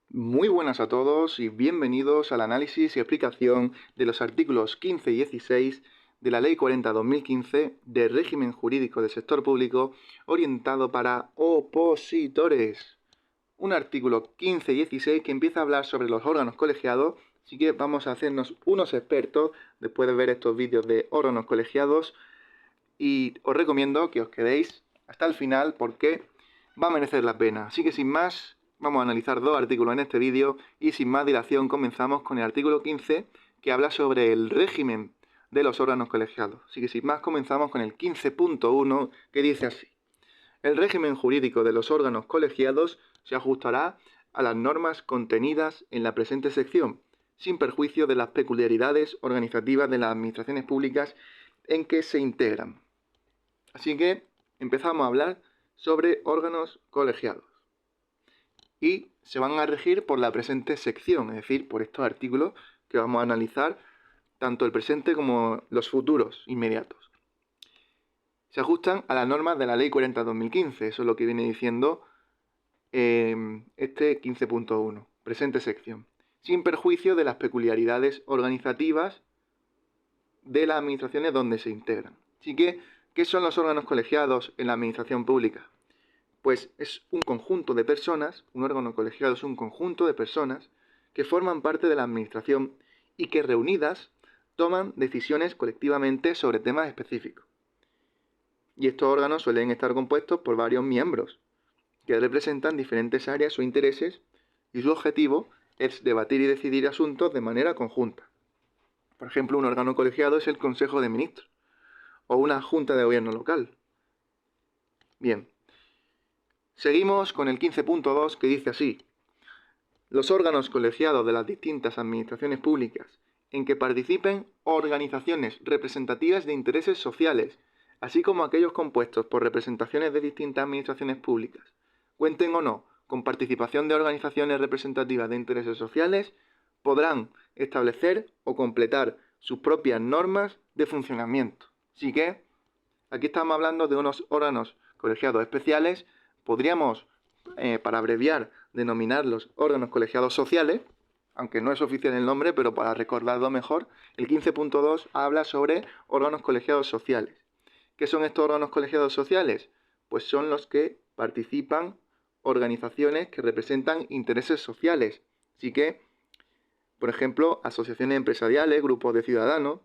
Muy buenas a todos y bienvenidos al análisis y explicación de los artículos 15 y 16 de la Ley 40/2015 de régimen jurídico del sector público orientado para opositores. Un artículo 15 y 16 que empieza a hablar sobre los órganos colegiados, así que vamos a hacernos unos expertos después de ver estos vídeos de órganos colegiados y os recomiendo que os quedéis hasta el final porque va a merecer la pena. Así que sin más, vamos a analizar dos artículos en este vídeo y sin más dilación comenzamos con el artículo 15 que habla sobre el régimen de los órganos colegiados. Así que sin más comenzamos con el 15.1 que dice así. El régimen jurídico de los órganos colegiados se ajustará a las normas contenidas en la presente sección, sin perjuicio de las peculiaridades organizativas de las administraciones públicas en que se integran. Así que empezamos a hablar sobre órganos colegiados. Y se van a regir por la presente sección, es decir, por estos artículos que vamos a analizar, tanto el presente como los futuros inmediatos. Se ajustan a las normas de la Ley 40/2015, eso es lo que viene diciendo este 15.1, presente sección, sin perjuicio de las peculiaridades organizativas de las administraciones donde se integran. Así que, ¿qué son los órganos colegiados en la administración pública? Pues es un conjunto de personas, un órgano colegiado es un conjunto de personas que forman parte de la administración y que reunidas toman decisiones colectivamente sobre temas específicos. Y estos órganos suelen estar compuestos por varios miembros que representan diferentes áreas o intereses y su objetivo es debatir y decidir asuntos de manera conjunta. Por ejemplo, un órgano colegiado es el Consejo de Ministros o una Junta de Gobierno local. Bien, seguimos con el 15.2 que dice así. Los órganos colegiados de las distintas administraciones públicas en que participen organizaciones representativas de intereses sociales, así como aquellos compuestos por representaciones de distintas administraciones públicas, cuenten o no con participación de organizaciones representativas de intereses sociales, podrán establecer o completar sus propias normas de funcionamiento. Así que aquí estamos hablando de unos órganos colegiados especiales, podríamos, para abreviar, denominarlos órganos colegiados sociales, aunque no es oficial el nombre, pero para recordarlo mejor, el 15.2 habla sobre órganos colegiados sociales. ¿Qué son estos órganos colegiados sociales? Pues son los que participan organizaciones que representan intereses sociales. Así que, por ejemplo, asociaciones empresariales, grupos de ciudadanos.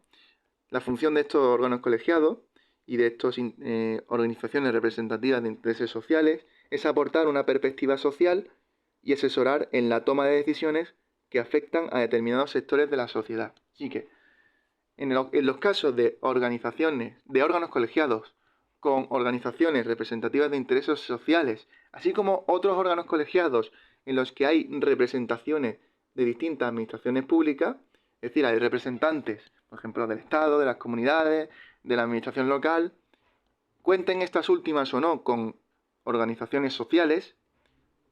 La función de estos órganos colegiados y de estas organizaciones representativas de intereses sociales es aportar una perspectiva social y asesorar en la toma de decisiones que afectan a determinados sectores de la sociedad. Así que, en los casos de organizaciones, de órganos colegiados con organizaciones representativas de intereses sociales, así como otros órganos colegiados en los que hay representaciones de distintas administraciones públicas, es decir, hay representantes, por ejemplo, del Estado, de las comunidades, de la administración local, cuenten estas últimas o no con organizaciones sociales,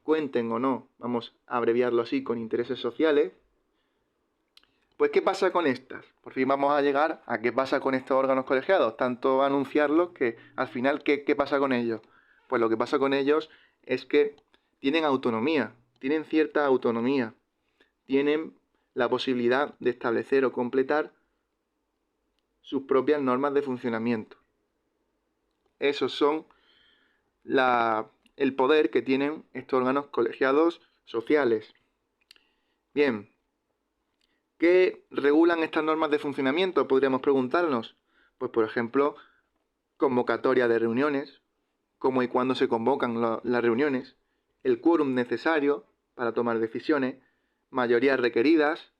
cuenten o no, vamos a abreviarlo así, con intereses sociales. Pues, ¿qué pasa con estas? Por fin vamos a llegar a qué pasa con estos órganos colegiados, tanto anunciarlos que al final, ¿qué pasa con ellos? Pues lo que pasa con ellos es que tienen autonomía, tienen cierta autonomía, tienen la posibilidad de establecer o completar sus propias normas de funcionamiento. Esos son el poder que tienen estos órganos colegiados sociales. Bien, ¿qué regulan estas normas de funcionamiento? Podríamos preguntarnos. Pues, por ejemplo, convocatoria de reuniones, cómo y cuándo se convocan las reuniones, el quórum necesario para tomar decisiones, mayorías requeridas,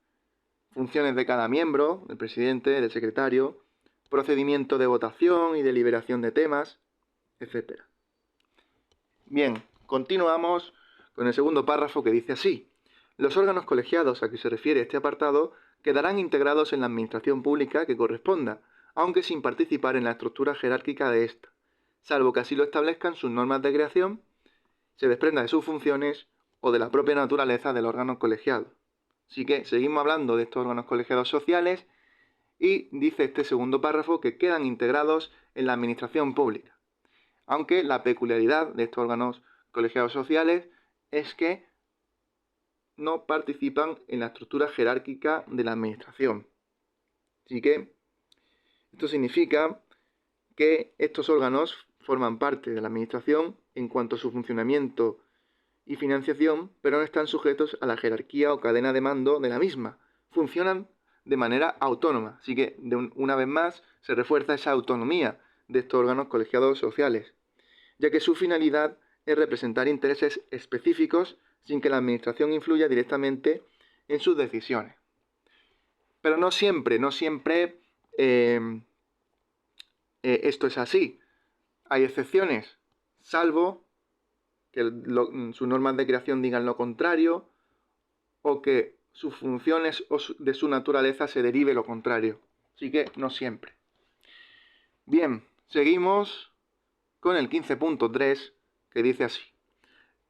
funciones de cada miembro, del presidente, del secretario, procedimiento de votación y deliberación de temas, etc. Bien, continuamos con el segundo párrafo que dice así. Los órganos colegiados a que se refiere este apartado quedarán integrados en la administración pública que corresponda, aunque sin participar en la estructura jerárquica de ésta, salvo que así lo establezcan sus normas de creación, se desprenda de sus funciones o de la propia naturaleza del órgano colegiado. Así que seguimos hablando de estos órganos colegiados sociales y dice este segundo párrafo que quedan integrados en la administración pública. Aunque la peculiaridad de estos órganos colegiados sociales es que no participan en la estructura jerárquica de la administración. Así que esto significa que estos órganos forman parte de la administración en cuanto a su funcionamiento y financiación, pero no están sujetos a la jerarquía o cadena de mando de la misma. Funcionan de manera autónoma. Así que, una vez más, se refuerza esa autonomía de estos órganos colegiados sociales, ya que su finalidad es representar intereses específicos sin que la administración influya directamente en sus decisiones. Pero no siempre esto es así. Hay excepciones, salvo que sus normas de creación digan lo contrario o que sus funciones o de su naturaleza se derive lo contrario. Así que no siempre. Bien, seguimos con el 15.3, que dice así: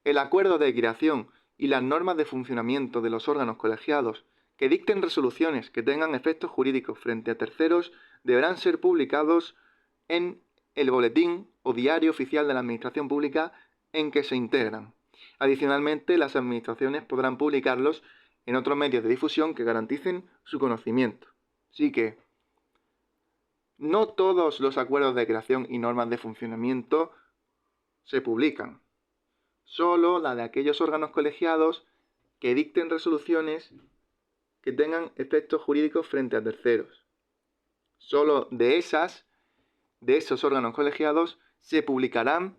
el acuerdo de creación y las normas de funcionamiento de los órganos colegiados que dicten resoluciones que tengan efectos jurídicos frente a terceros deberán ser publicados en el boletín o diario oficial de la Administración Pública en que se integran. Adicionalmente, las administraciones podrán publicarlos en otros medios de difusión que garanticen su conocimiento. Así que no todos los acuerdos de creación y normas de funcionamiento se publican. Solo la de aquellos órganos colegiados que dicten resoluciones que tengan efectos jurídicos frente a terceros. Solo de esos órganos colegiados se publicarán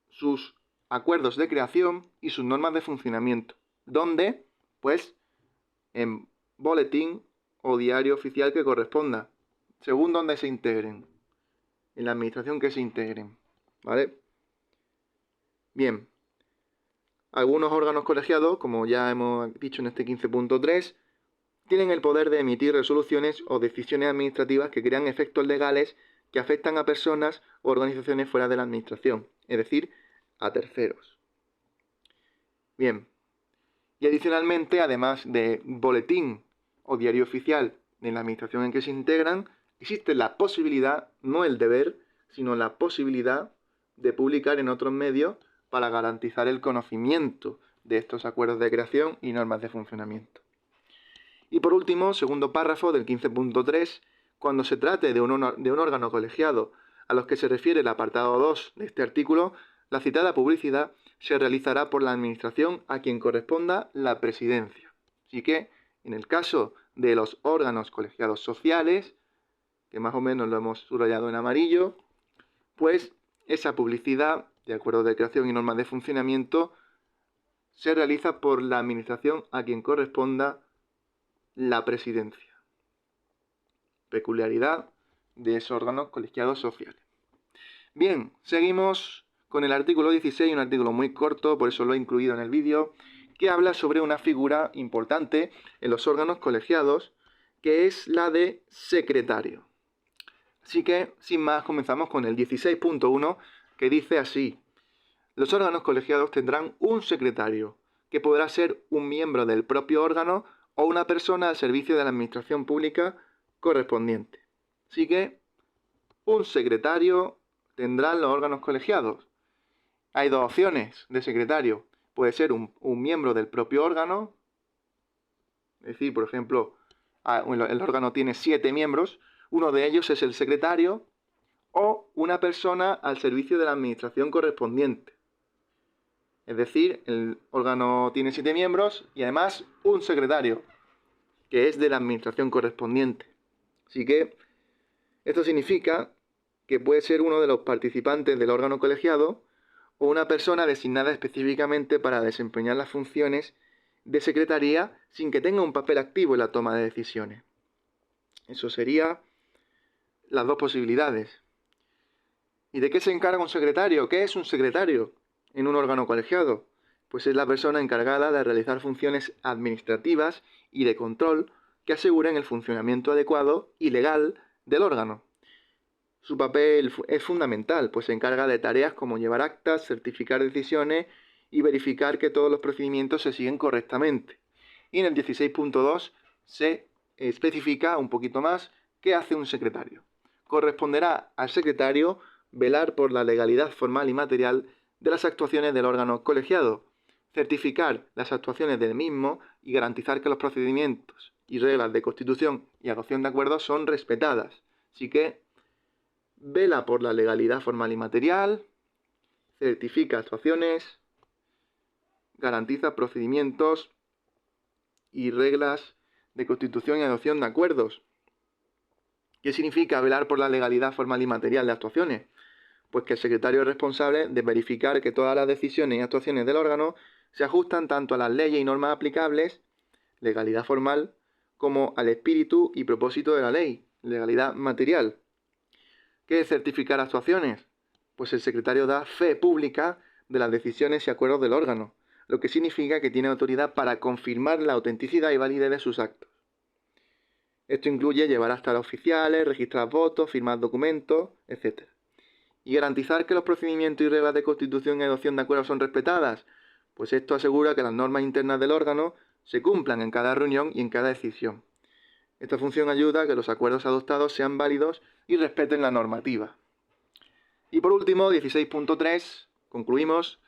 sus acuerdos de creación y sus normas de funcionamiento. ¿Dónde? Pues en boletín o diario oficial que corresponda, según donde se integren, en la administración que se integren, ¿vale? Bien, algunos órganos colegiados, como ya hemos dicho en este 15.3, tienen el poder de emitir resoluciones o decisiones administrativas que crean efectos legales que afectan a personas o organizaciones fuera de la administración, es decir, a terceros. Bien, y adicionalmente, además de boletín o diario oficial de la administración en que se integran, existe la posibilidad, no el deber, sino la posibilidad de publicar en otros medios para garantizar el conocimiento de estos acuerdos de creación y normas de funcionamiento. Y por último, segundo párrafo del 15.3, cuando se trate de un órgano colegiado a los que se refiere el apartado 2 de este artículo, la citada publicidad se realizará por la administración a quien corresponda la presidencia. Así que, en el caso de los órganos colegiados sociales, que más o menos lo hemos subrayado en amarillo, pues esa publicidad de acuerdos de creación y normas de funcionamiento se realiza por la administración a quien corresponda la presidencia. Peculiaridad de esos órganos colegiados sociales. Bien, seguimos con el artículo 16, un artículo muy corto, por eso lo he incluido en el vídeo, que habla sobre una figura importante en los órganos colegiados, que es la de secretario. Así que, sin más, comenzamos con el 16.1, que dice así: los órganos colegiados tendrán un secretario, que podrá ser un miembro del propio órgano o una persona al servicio de la administración pública correspondiente. Así que, un secretario tendrán los órganos colegiados. Hay dos opciones de secretario. Puede ser un miembro del propio órgano, es decir, por ejemplo, el órgano tiene 7 miembros, uno de ellos es el secretario, o una persona al servicio de la administración correspondiente. Es decir, el órgano tiene 7 miembros y además un secretario, que es de la administración correspondiente. Así que esto significa que puede ser uno de los participantes del órgano colegiado o una persona designada específicamente para desempeñar las funciones de secretaría sin que tenga un papel activo en la toma de decisiones. Eso serían las dos posibilidades. ¿Y de qué se encarga un secretario? ¿Qué es un secretario en un órgano colegiado? Pues es la persona encargada de realizar funciones administrativas y de control que aseguren el funcionamiento adecuado y legal del órgano. Su papel es fundamental, pues se encarga de tareas como llevar actas, certificar decisiones y verificar que todos los procedimientos se siguen correctamente. Y en el 16.2 se especifica un poquito más qué hace un secretario. Corresponderá al secretario velar por la legalidad formal y material de las actuaciones del órgano colegiado, certificar las actuaciones del mismo y garantizar que los procedimientos y reglas de constitución y adopción de acuerdos son respetadas. Así que vela por la legalidad formal y material, certifica actuaciones, garantiza procedimientos y reglas de constitución y adopción de acuerdos. ¿Qué significa velar por la legalidad formal y material de actuaciones? Pues que el secretario es responsable de verificar que todas las decisiones y actuaciones del órgano se ajustan tanto a las leyes y normas aplicables, legalidad formal, como al espíritu y propósito de la ley, legalidad material. ¿Qué es certificar actuaciones? Pues el secretario da fe pública de las decisiones y acuerdos del órgano, lo que significa que tiene autoridad para confirmar la autenticidad y validez de sus actos. Esto incluye llevar actas oficiales, registrar votos, firmar documentos, etc. Y garantizar que los procedimientos y reglas de constitución y adopción de acuerdos son respetadas, pues esto asegura que las normas internas del órgano se cumplan en cada reunión y en cada decisión. Esta función ayuda a que los acuerdos adoptados sean válidos y respeten la normativa. Y por último, 16.3, concluimos,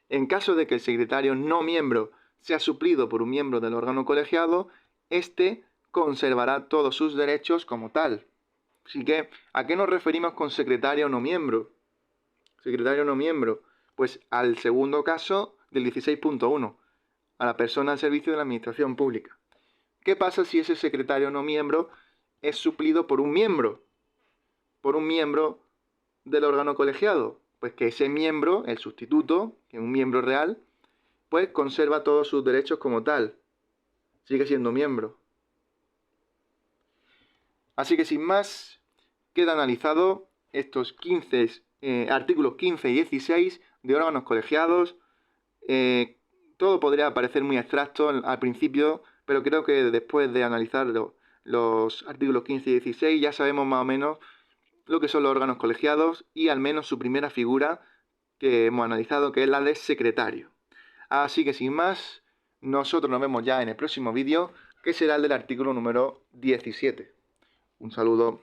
en caso de que el secretario no miembro sea suplido por un miembro del órgano colegiado, éste conservará todos sus derechos como tal. Así que, ¿a qué nos referimos con secretario no miembro? Secretario no miembro, pues al segundo caso del 16.1, a la persona al servicio de la administración pública. ¿Qué pasa si ese secretario no miembro es suplido por un miembro del órgano colegiado? Pues que ese miembro, el sustituto, que es un miembro real, pues conserva todos sus derechos como tal. Sigue siendo miembro. Así que sin más, queda analizado estos artículos 15 y 16 de órganos colegiados. Todo podría parecer muy abstracto al principio, pero creo que después de analizar los artículos 15 y 16 ya sabemos más o menos lo que son los órganos colegiados y al menos su primera figura que hemos analizado, que es la de secretario. Así que sin más, nosotros nos vemos ya en el próximo vídeo, que será el del artículo número 17. Un saludo.